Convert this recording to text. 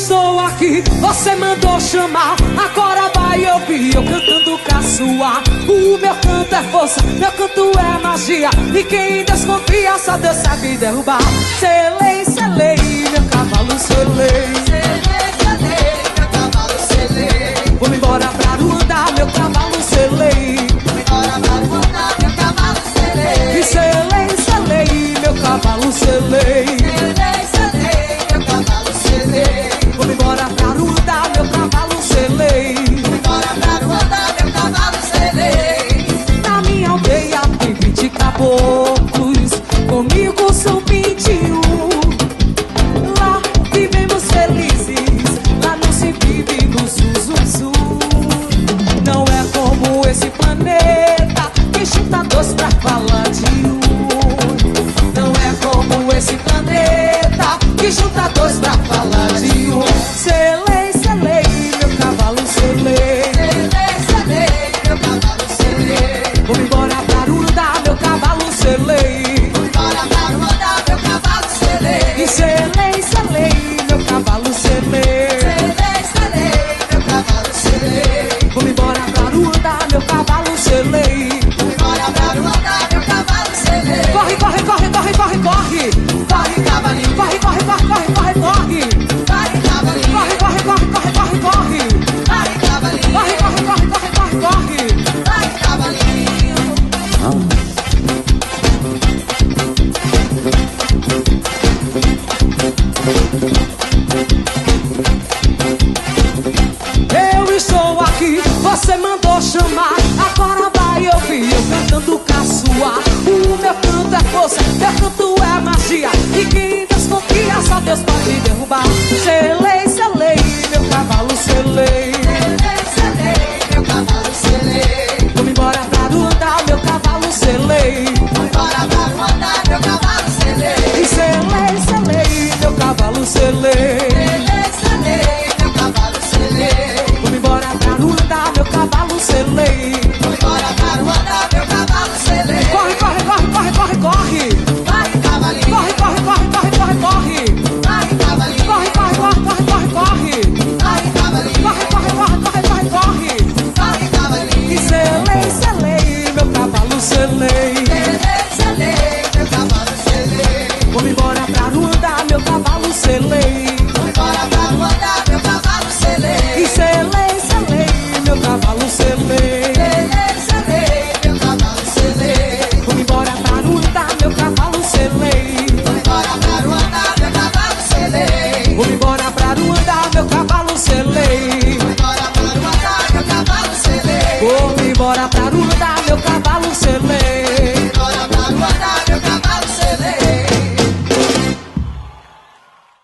estou aqui, você mandou chamar. Agora vai ouvir eu cantando caçoar. O meu canto é força, meu canto é magia. E quem desconfia só Deus sabe derrubar. Selei, selei, meu cavalo selei. Selei, selei, meu cavalo selei. Vou embora pra Aruanda, meu cavalo selei. Vou embora pra Aruanda, meu cavalo selei. E selei, selei, meu cavalo selei. Selei, selei, meu cavalo selei. Vou embora pra Aruanda, meu cavalo selei. Vou embora pra Aruanda, meu cavalo selei. Na minha aldeia tem 20 caboclos, comigo são 21. Lá vivemos felizes, lá não se vive no zum-zum-zum. Não é como esse planeta que junta dois pra falar de um. Não é como esse planeta que junta dois pra falar de um. Selei, selei, meu cavalo selei. Selei, selei, meu cavalo selei. Vou embora pra Aruanda, meu cavalo selei. Vou embora pra Aruanda, meu cavalo selei. E selei, selei, meu cavalo selei. Selei, selei, meu cavalo selei. Vou embora pra Aruanda, meu cavalo selei. Vou embora pra Aruanda, meu cavalo selei. Corre, corre, corre, corre, corre, corre. Corre, cavalinho, Corre, corre, corre, corre, corre, corre. corre, cavalinho, Corre, corre, corre, corre, corre, corre. corre, cavalinho, Corre, corre, corre, corre, corre, corre. corre, cavalinho. Eu estou aqui, você mandou chamar. Agora vai ouvir eu cantando caçoar. O meu canto é força,